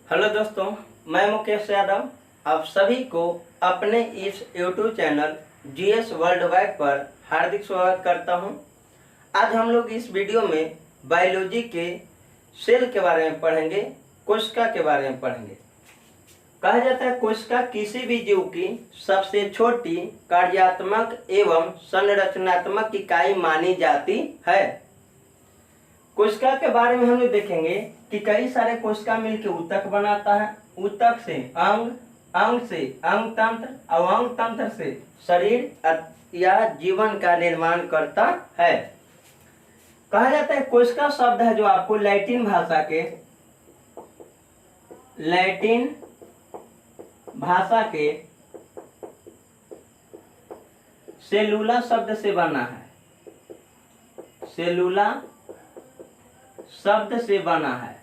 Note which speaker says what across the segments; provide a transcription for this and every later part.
Speaker 1: Hello दोस्तों, मैं मुकेश यादव आप सभी को अपने इस YouTube channel GS world wide पर हार्दिक स्वागत करता हूं। आज हम लोग इस वीडियो में बायोलॉजी के सेल के बारे में पढ़ेंगे, कोशिका के बारे में पढ़ेंगे। कहा जाता है कोशिका किसी भी जीव की सबसे छोटी कार्यात्मक एवं संरचनात्मक इकाई मानी जाती है। कोशिका के बारे में हम लोग देखेंगे कि कई सारे कोशिका मिलकर ऊतक बनाता है, ऊतक से अंग, अंग से अंग तंत्र और अंग तंत्र से शरीर या जीवन का निर्माण करता है। कहा जाता है कोशिका शब्द है जो आपको लैटिन भाषा के सेलुला शब्द से बना है। सेलुला शब्द से बना है।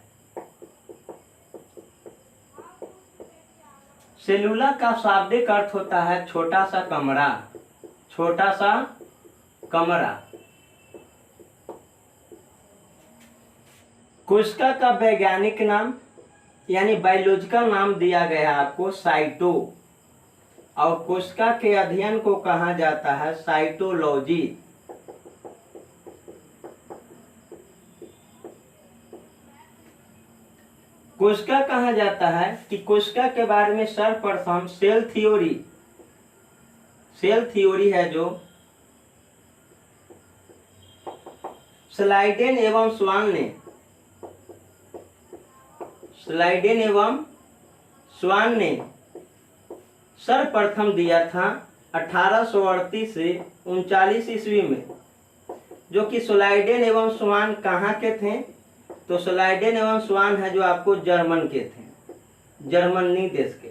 Speaker 1: सेलुला का शाब्दिक अर्थ होता है छोटा सा कमरा, छोटा सा कमरा। कोशिका का वैज्ञानिक नाम यानी बायोलॉजिकल नाम दिया गया है आपको साइटो, और कोशिका के अध्ययन को कहा जाता है साइटोलॉजी। कोशिका कहा जाता है कि कोशिका के बारे में सर्वप्रथम सेल थ्योरी है जो स्लाइडेन एवं स्वान ने सर्वप्रथम दिया था 1838 से 39 ईस्वी में, जो कि स्लाइडेन एवं स्वान कहाँ के थे? तो स्लाइडेन एवं स्वान है जो आपको जर्मन के थे, जर्मनी देश के।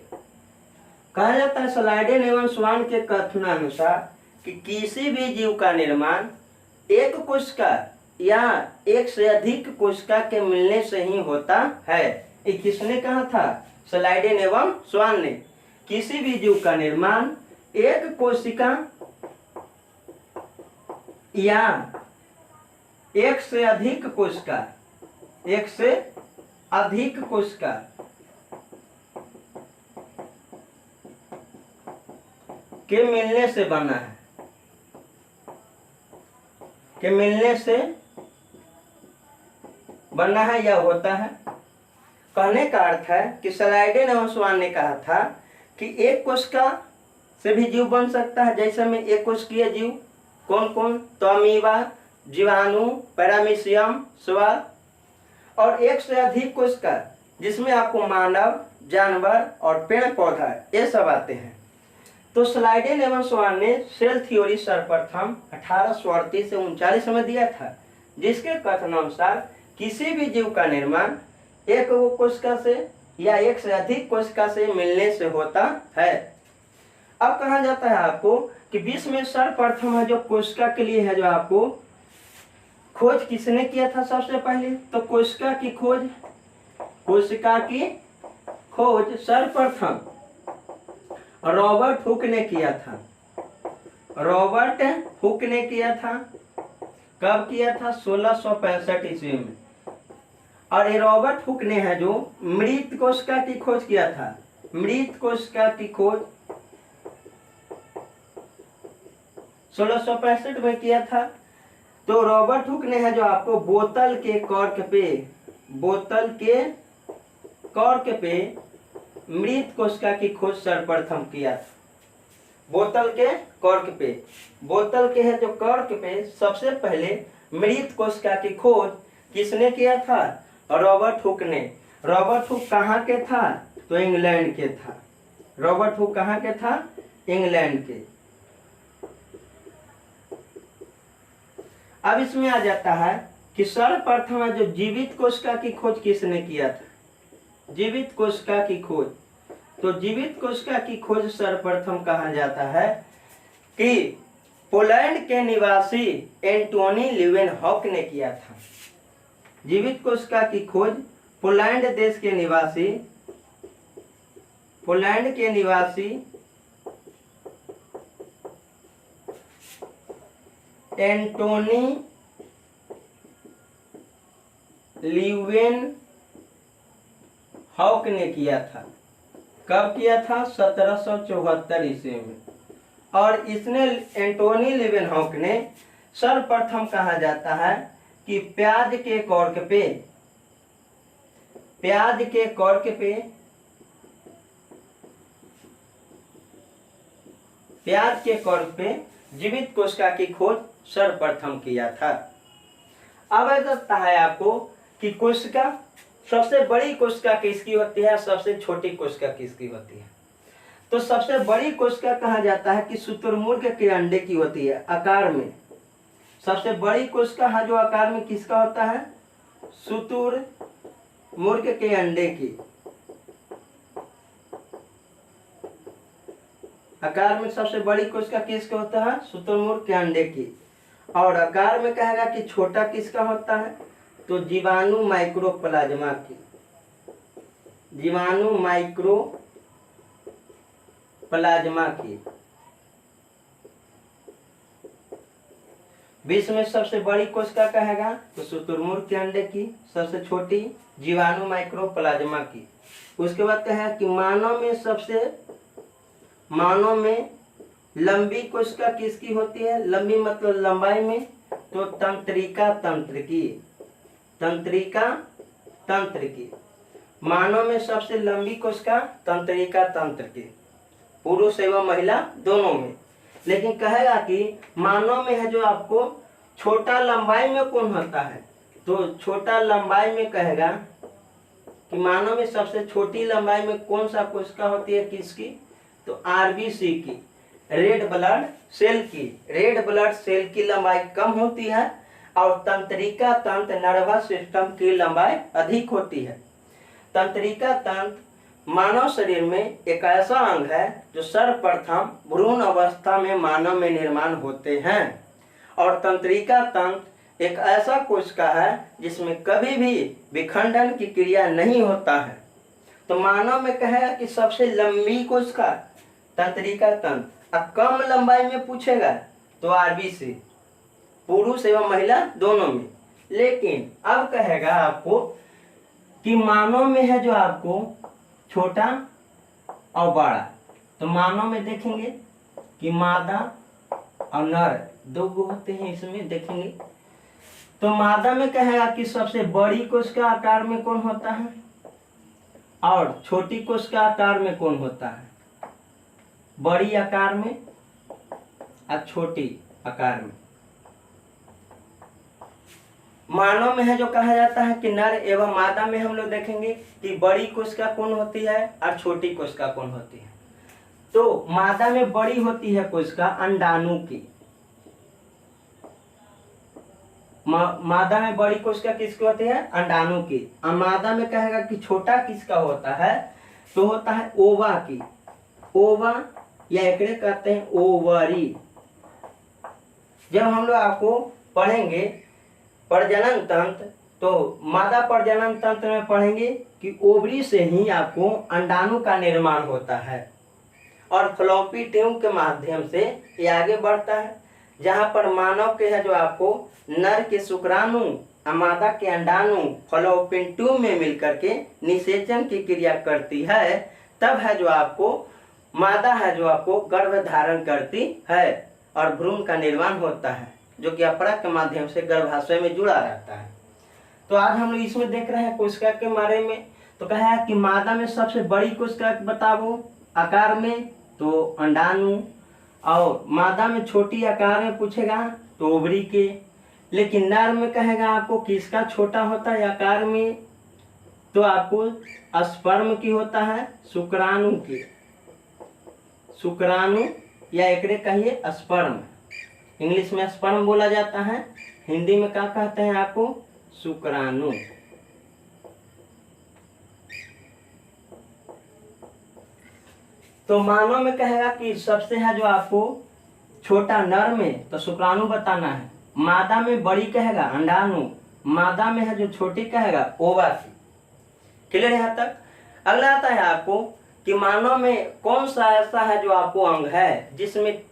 Speaker 1: कहा जाता है स्लाइडेन एवं स्वान के कथनानुसार कि किसी भी जीव का निर्माण एक कोशिका या एक से अधिक कोशिका के मिलने से ही होता है। ये किसने कहा था? स्लाइडेन एवं स्वान ने। किसी भी जीव का निर्माण एक कोशिका या एक से अधिक कोशिका के मिलने से बना है, या होता है। कहने का अर्थ है कि स्लाइडेन एवं स्वान ने कहा था कि एक कोशिका से भी जीव बन सकता है। जैसे में एक कोशिकीय जीव कौन कौन? तो अमीबा, जीवाणु, पैरामीशियम, शैवाल, और एक से अधिक कोशिका जिसमें आपको मानव, जानवर और पेड़ पौधा ये सब आते हैं। तो स्लाइडेन एवं स्वान ने सेल थ्योरी सर्वप्रथम 1838 से 39 में दिया था, जिसके कथनानुसार किसी भी जीव का निर्माण एक कोशिका से या एक से अधिक कोशिका से मिलने से होता है। अब कहा जाता है आपको कि विश्व में सर्वप्रथम है जो कोशिका के लिए है, जो आपको खोज किसने किया था? सबसे पहले तो कोशिका की खोज सर्वप्रथम रॉबर्ट हुक ने किया था। कब किया था? 1665 ईस्वी में। और ये रॉबर्ट हुक ने है जो मृत कोशिका की खोज किया था। मृत कोशिका की खोज 1665 में किया था। तो रॉबर्ट हुक ने है जो आपको बोतल के कॉर्क पे मृत कोशिका की खोज सर्वप्रथम किया था। बोतल के है जो कॉर्क पे सबसे पहले मृत कोशिका की खोज किसने किया था? रॉबर्ट हुक ने। रॉबर्ट हुक कहाँ के था? तो इंग्लैंड के था। रॉबर्ट हुक कहाँ के था? इंग्लैंड के। अब इसमें आ जाता है कि सर्वप्रथम है जो जीवित कोशिका की खोज किसने किया था? जीवित कोशिका की खोज। तो जीवित कोशिका की खोज सर्वप्रथम कहा जाता है कि पोलैंड के निवासी एंटोनी लीवेनहॉक ने किया था। जीवित कोशिका की खोज पोलैंड देश के निवासी एंटोनी लीवेन हॉक ने किया था। कब किया था? 1774 ईस्वी में। और इसने एंटोनी लीवेनहॉक ने सर्वप्रथम कहा जाता है कि प्याज के कॉर्क पे जीवित कोशिका की खोज सर्वप्रथम किया था। अब बताता है आपको कि कोशिका, सबसे बड़ी कोशिका किसकी होती है, सबसे छोटी कोशिका किसकी होती है? तो सबसे बड़ी कोशिका कहा जाता है कि शुतुरमुर्ग के अंडे की होती है आकार में। सबसे बड़ी कोशिका है जो आकार में किसका होता है? शुतुरमुर्ग के अंडे की। आकार में सबसे बड़ी कोशिका किसका होता है? शुतुरमुर्ग के अंडे की। और आकार में कहेगा कि छोटा किसका होता है? तो जीवाणु माइक्रोप्लाज्मा की। जीवाणु माइक्रोप्लाज्मा की। विश्व में सबसे बड़ी कोशिका कहेगा तो शुतुरमुर्ग के अंडे की, सबसे छोटी जीवाणु माइक्रोप्लाज्मा की। उसके बाद कहेगा कि मानव में लंबी कोशिका किसकी होती है? लंबी मतलब लंबाई में, तो तंत्रिका तंत्र की। मानव में सबसे लंबी कोशिका तंत्रिका तंत्र की, पुरुष एवं महिला दोनों में। लेकिन कहेगा कि मानव में है जो आपको छोटा लंबाई में कौन होता है? तो छोटा लंबाई में कहेगा कि मानव में सबसे छोटी लंबाई में कौन सा कोशिका होती है किसकी? तो आरबीसी की, रेड ब्लड सेल की लंबाई कम होती है और तंत्रिका तंत्र नर्वस सिस्टम की लंबाई अधिक होती है। तंत्रिका तंत्र मानव शरीर में एक ऐसा अंग है जो सर्वप्रथम भ्रूण अवस्था में मानव में निर्माण होते हैं। और तंत्रिका तंत्र एक ऐसा कोशिका है जिसमें कभी भी विखंडन की क्रिया नहीं होता है। तो मानव में कहेगा कि सबसे लंबी कोशिका तंत्रिका तंत्र, और कम लंबाई में पूछेगा तो आरबीसी, पुरुष एवं महिला दोनों में। लेकिन अब कहेगा आपको कि मानव में है जो आपको छोटा और बड़ा। तो मानव में देखेंगे कि मादा और नर दो होते हैं, इसमें देखेंगे। तो मादा में कहेगा कि सबसे बड़ी कोशिका आकार में कौन होता है और छोटी कोशिका आकार में कौन होता है? बड़ी आकार में और छोटी आकार में। मानव में है जो कहा जाता है कि नर एवं मादा में हम लोग देखेंगे कि बड़ी कोशिका कौन होती है और छोटी कोशिका कौन होती है। तो मादा में बड़ी होती है कोशिका अंडाणु की। मादा में बड़ी कोशिका किसकी होती है? अंडाणु की। और मादा में कहेगा कि छोटा किसका होता है? तो होता है ओवा की। ओवा या एकड़े कहते हैं ओवरी। जब हम लोग आपको पढ़ेंगे प्रजनन तंत्र, तो मादा प्रजनन तंत्र में पढ़ेंगे कि ओवरी से ही आपको अंडाणु का निर्माण होता है और फ्लॉपी ट्यूब के माध्यम से ये आगे बढ़ता है, जहां पर मानव के है जो आपको नर के शुक्राणु और मादा के अंडाणु फ्लॉपिन ट्यूब में मिलकर के निषेचन की क्रिया करती है। तब है जो आपको मादा है जो आपको गर्भ धारण करती है और भ्रूण का निर्माण होता है, जो कि अपरा के माध्यम से गर्भाशय में जुड़ा रहता है। तो आज हम लोग इसमें देख रहे हैं कोशिका के बारे में। तो कहा है कि मादा में सबसे बड़ी कोशिका बताओ आकार में, तो अंडाणु, और मादा में छोटी आकार में पूछेगा तो ओवरी के। लेकिन नर में कहेगा आपको किसका छोटा होता है आकार में, तो आपको स्पर्म की होता है, शुक्राणु की। शुक्राणु या एकरे कहिए स्पर्म, इंग्लिश में स्पर्म बोला जाता है, हिंदी में क्या कहते हैं आपको? शुक्राणु। तो मानव में कहेगा कि सबसे है जो आपको छोटा नर में तो शुक्राणु बताना है, मादा में बड़ी कहेगा अंडाणु, मादा में है जो छोटी कहेगा ओवा की। क्लियर यहाँ तक? अगला आता है आपको कि मानव में कौन सा ऐसा है जो आपको अंग है जिसमें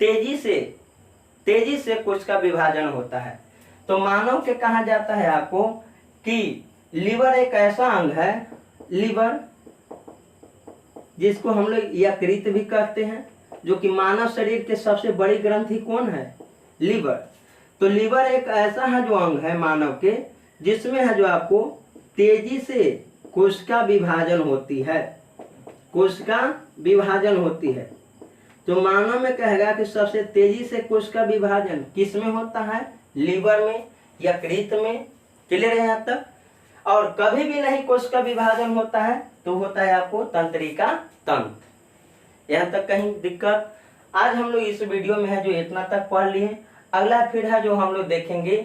Speaker 1: तेजी से कोशिका विभाजन होता है। तो मानव के कहा जाता है आपको कि लीवर एक ऐसा अंग है, लीवर जिसको हम लोग यकृत भी कहते हैं, जो कि मानव शरीर के सबसे बड़ी ग्रंथि कौन है? लीवर। तो लीवर एक ऐसा है जो अंग है मानव के, जिसमें है जो आपको तेजी से कोशिका विभाजन होती है, कोशिका विभाजन होती है। तो मानव में कहेगा कि सबसे तेजी से कोशिका विभाजन किस में होता है? लीवर में, यकृत में। क्लियर है यहाँ तक? और कभी भी नहीं कोशिका विभाजन होता है तो होता है आपको तंत्रिका तंत्र। यहाँ तक कहीं दिक्कत? आज हम लोग इस वीडियो में है जो इतना तक पढ़ लिए। अगला फिर है जो हम लोग देखेंगे